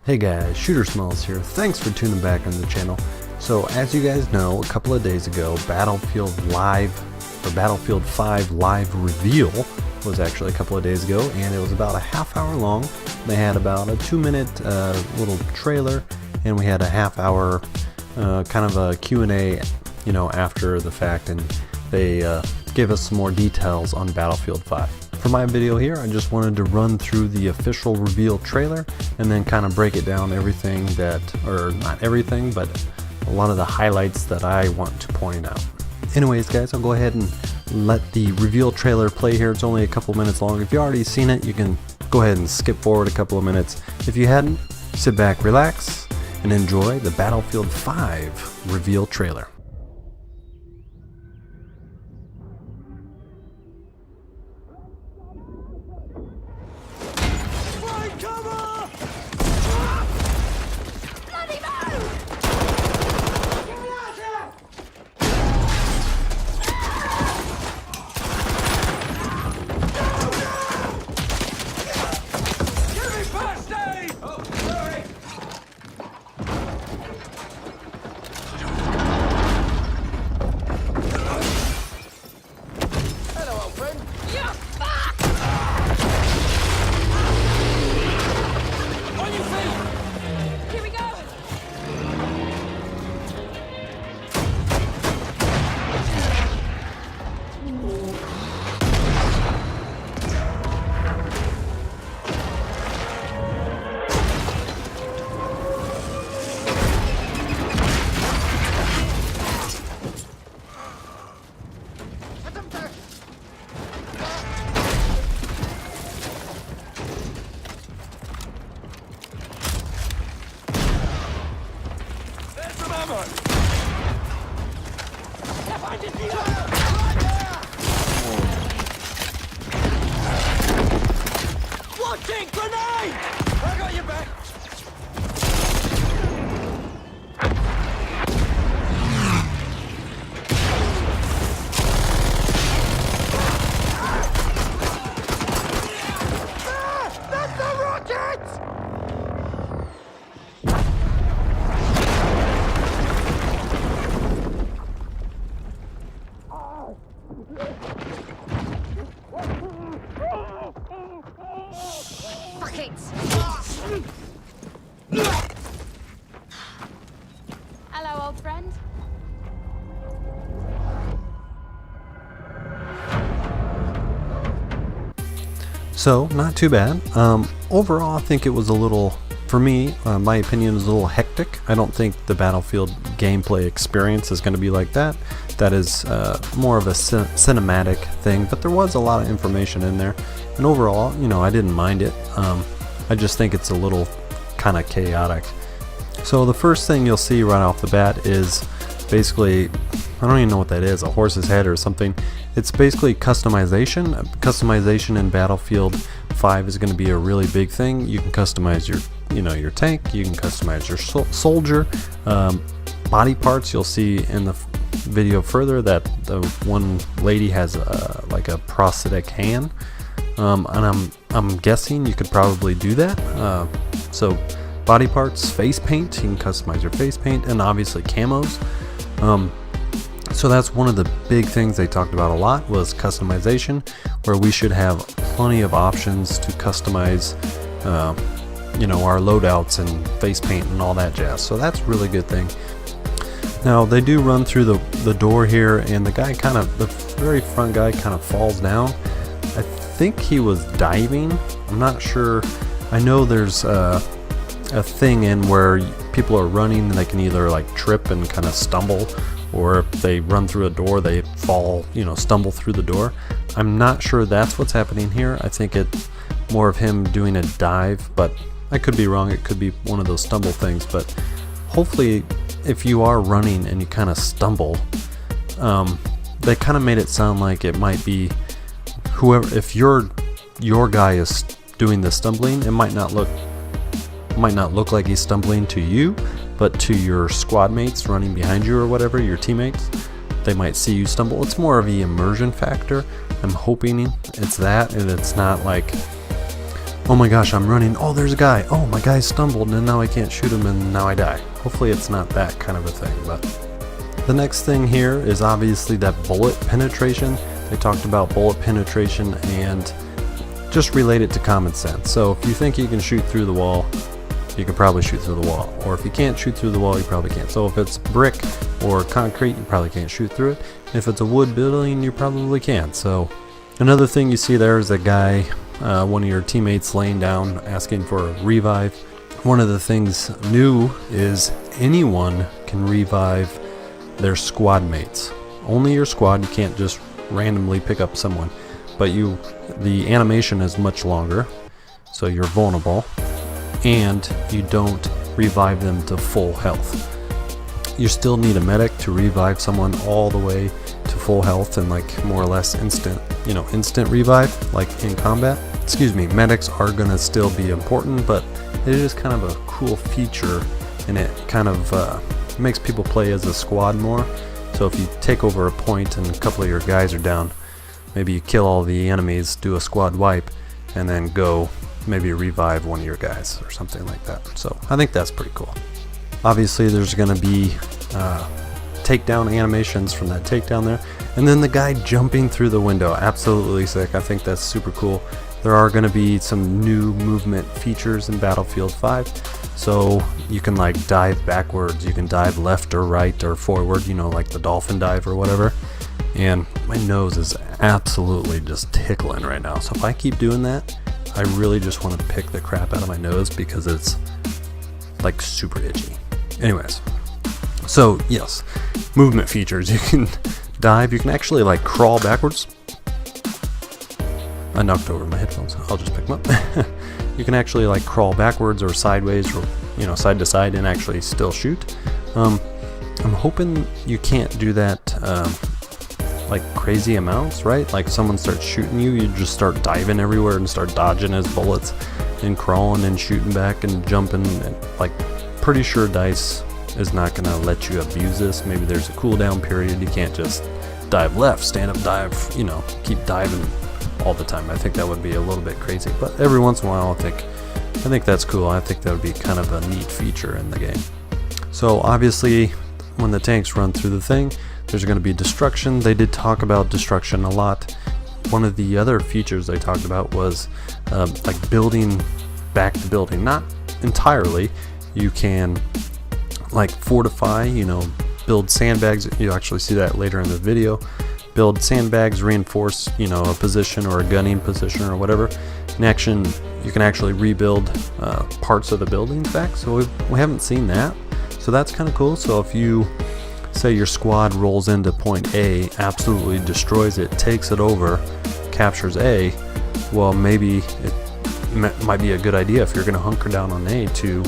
Hey guys, Shootersmallz here. Thanks for tuning back on the channel. So as you guys know, a couple of days ago, Battlefield 5 live reveal was actually a couple of days ago, and it was about a half hour long. They had about a 2-minute little trailer, and we had a half hour kind of a Q&A, you know, after the fact, and they gave us some more details on Battlefield 5. For my video here, I just wanted to run through the official reveal trailer and then kind of break it down everything that, or not everything, but a lot of the highlights that I want to point out. Anyways guys, I'll go ahead and let the reveal trailer play here. It's only a couple minutes long. If you've already seen it, you can go ahead and skip forward a couple of minutes. If you hadn't, sit back, relax, and enjoy the Battlefield 5 reveal trailer. Launching grenade! I got your back! That's the rockets! Hello, old friend. So, not too bad. Overall, I think it was a little, for me, my opinion is a little hectic. I don't think the Battlefield gameplay experience is going to be like that. That is more of a cinematic thing, but there was a lot of information in there. And overall, you know, I didn't mind it. I just think it's a little kind of chaotic. So the first thing you'll see right off the bat is basically, I don't even know what that is, a horse's head or something. It's basically customization. Customization in Battlefield 5 is going to be a really big thing. You can customize your, you know, your tank. You can customize your soldier. Body parts, you'll see in the video further that the one lady has like a prosthetic hand. And I'm guessing you could probably do that. So body parts, face paint, you can customize your face paint, and obviously camos. So that's one of the big things they talked about a lot, was customization, where we should have plenty of options to customize you know, our loadouts and face paint and all that jazz. So that's a really good thing. Now they do run through the door here, and the guy kind of, the very front guy kind of falls down. I think he was diving. I'm not sure. I know there's a thing in where people are running and they can either like trip and kind of stumble, or if they run through a door they fall, you know, stumble through the door. I'm not sure that's what's happening here. I think it's more of him doing a dive, but I could be wrong. It could be one of those stumble things. But hopefully if you are running and you kind of stumble, they kind of made it sound like it might be whoever, if your guy is doing the stumbling, it might not look like he's stumbling to you, but to your squad mates running behind you or whatever, your teammates, they might see you stumble. It's more of the immersion factor. I'm hoping it's that, and it's not like oh my gosh, I'm running, oh there's a guy, oh my guy stumbled and now I can't shoot him and now I die. Hopefully it's not that kind of a thing. But the next thing here is obviously that bullet penetration. They talked about bullet penetration and just relate it to common sense. So if you think you can shoot through the wall, you could probably shoot through the wall. Or if you can't shoot through the wall, you probably can't. So if it's brick or concrete, you probably can't shoot through it. If it's a wood building, you probably can. So another thing you see there is that guy, one of your teammates laying down asking for a revive. One of the things new is anyone can revive their squad mates. Only your squad. You can't just randomly pick up someone. But the animation is much longer, so you're vulnerable, and you don't revive them to full health. You still need a medic to revive someone all the way to full health and like more or less instant revive, like in combat. Medics are gonna still be important, but it is kind of a cool feature, and it kind of makes people play as a squad more. So if you take over a point and a couple of your guys are down, maybe you kill all the enemies, do a squad wipe, and then go maybe revive one of your guys or something like that. So I think that's pretty cool. Obviously there's going to be takedown animations from that takedown there. And then the guy jumping through the window, absolutely sick. I think that's super cool. There are going to be some new movement features in Battlefield 5. So you can like dive backwards, you can dive left or right or forward, like the dolphin dive or whatever. And my nose is absolutely just tickling right now. So if I keep doing that, I really just want to pick the crap out of my nose because it's like super itchy. Anyways, so yes, movement features. You can dive, you can actually like crawl backwards. I knocked over my headphones. I'll just pick them up. You can actually like crawl backwards or sideways or side to side and actually still shoot. I'm hoping you can't do that like crazy amounts, right? Like someone starts shooting you, you just start diving everywhere and start dodging his bullets and crawling and shooting back and jumping. And like pretty sure DICE is not gonna let you abuse this. Maybe there's a cooldown period. You can't just dive left, stand up, dive, keep diving all the time. I think that would be a little bit crazy, but every once in a while I think that's cool. I think that would be kind of a neat feature in the game. So obviously when the tanks run through the thing, there's going to be destruction. They did talk about destruction a lot. One of the other features they talked about was like building back the building. Not entirely. You can like fortify, build sandbags. You'll actually see that later in the video. Build sandbags, reinforce, a position or a gunning position or whatever. In action, you can actually rebuild parts of the buildings back. So we haven't seen that. So that's kind of cool. So if you say your squad rolls into point A, absolutely destroys it, takes it over, captures A, well, maybe it might be a good idea if you're going to hunker down on A to,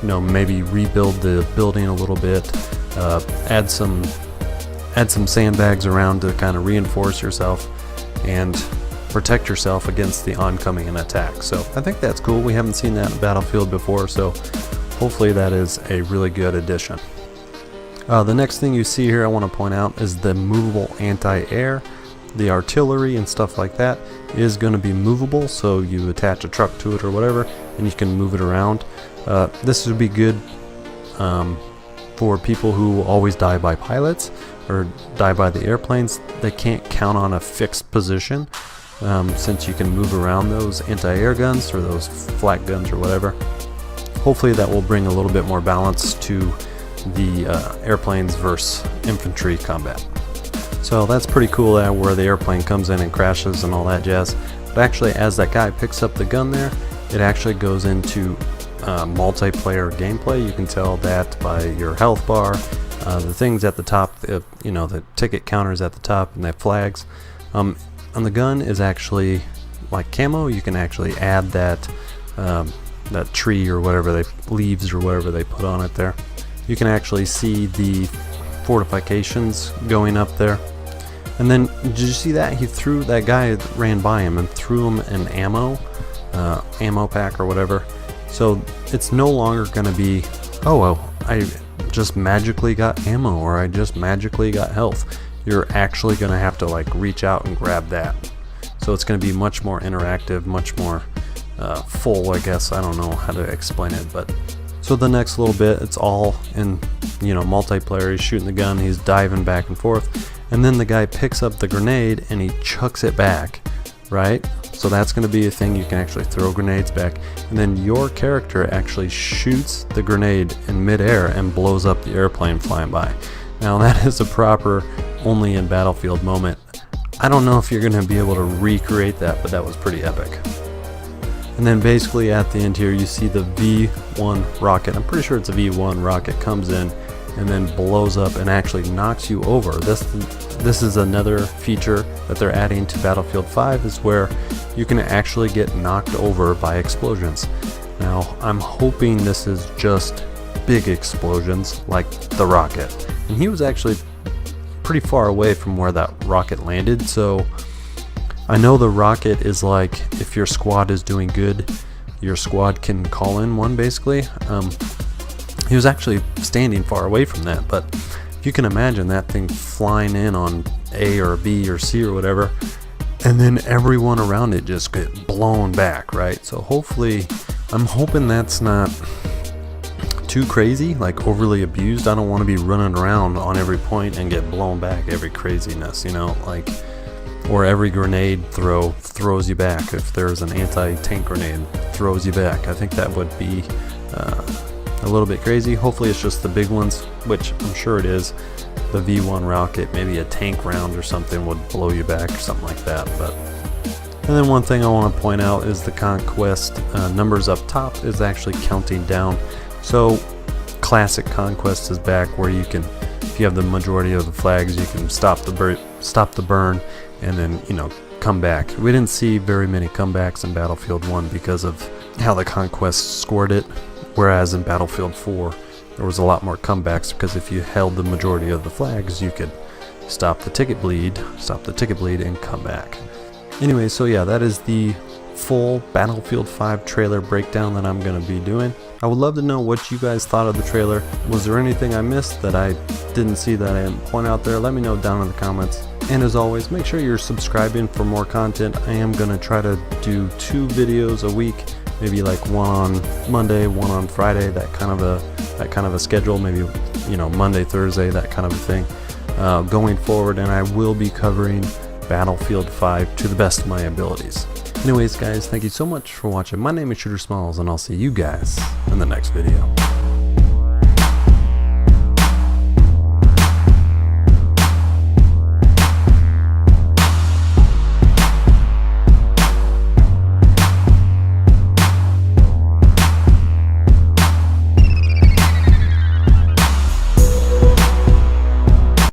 maybe rebuild the building a little bit, add some sandbags around to kind of reinforce yourself and protect yourself against the oncoming attack. So I think that's cool. We haven't seen that in Battlefield before, so hopefully that is a really good addition. The next thing you see here I want to point out is the movable anti-air. The artillery and stuff like that is going to be movable, so you attach a truck to it or whatever and you can move it around. This would be good for people who always die by pilots or die by the airplanes. They can't count on a fixed position since you can move around those anti-air guns or those flak guns or whatever. Hopefully that will bring a little bit more balance to the airplanes versus infantry combat. So that's pretty cool where the airplane comes in and crashes and all that jazz. But actually as that guy picks up the gun there, it actually goes into multiplayer gameplay. You can tell that by your health bar, the things at the top, the ticket counters at the top and the flags. On the gun is actually like camo. You can actually add that tree or whatever leaves or whatever they put on it there. You can actually see the fortifications going up there. And then did you see that? That guy ran by him and threw him an ammo pack or whatever. So it's no longer going to be, oh well, I just magically got ammo or I just magically got health. You're actually going to have to like reach out and grab that. So it's going to be much more interactive, much more full, I guess. I don't know how to explain it, but so the next little bit, it's all in, you know, multiplayer. He's shooting the gun, he's diving back and forth, and then the guy picks up the grenade and he chucks it back, right? So that's going to be a thing. You can actually throw grenades back, and then your character actually shoots the grenade in midair and blows up the airplane flying by. Now that is a proper only in Battlefield moment. I don't know if you're going to be able to recreate that, but that was pretty epic. And then basically at the end here you see the V1 rocket. I'm pretty sure it's a V1 rocket comes in and then blows up and actually knocks you over. This is another feature that they're adding to Battlefield 5, is where you can actually get knocked over by explosions. Now I'm hoping this is just big explosions like the rocket. And he was actually pretty far away from where that rocket landed, so I know the rocket is like, if your squad is doing good, your squad can call in one, basically. He was actually standing far away from that, but you can imagine that thing flying in on A or B or C or whatever, and then everyone around it just get blown back, right? So hopefully, I'm hoping that's not too crazy, like overly abused. I don't want to be running around on every point and get blown back every craziness, you know, like, or every grenade throws you back. If there's an anti-tank grenade, throws you back. I think that would be a little bit crazy. Hopefully it's just the big ones, which I'm sure it is. The V1 rocket, maybe a tank round or something would blow you back or something like that. But and then one thing I want to point out is the conquest numbers up top is actually counting down. So classic conquest is back, where you can, if you have the majority of the flags, you can stop the burn and then, you know, come back. We didn't see very many comebacks in Battlefield 1 because of how the conquest scored it, whereas in Battlefield 4 there was a lot more comebacks, because if you held the majority of the flags you could stop the ticket bleed and come back. Anyway, so yeah, that is the full Battlefield 5 trailer breakdown that I'm going to be doing. I would love to know what you guys thought of the trailer. Was there anything I missed that I didn't see that I didn't point out there? Let me know down in the comments. And as always, make sure you're subscribing for more content. I am going to try to do 2 videos a week, maybe like one on Monday, one on Friday, that kind of a schedule, maybe, you know, Monday, Thursday, that kind of a thing, going forward. And I will be covering Battlefield 5 to the best of my abilities. Anyways guys, thank you so much for watching. My name is Shootersmallz, and I'll see you guys in the next video.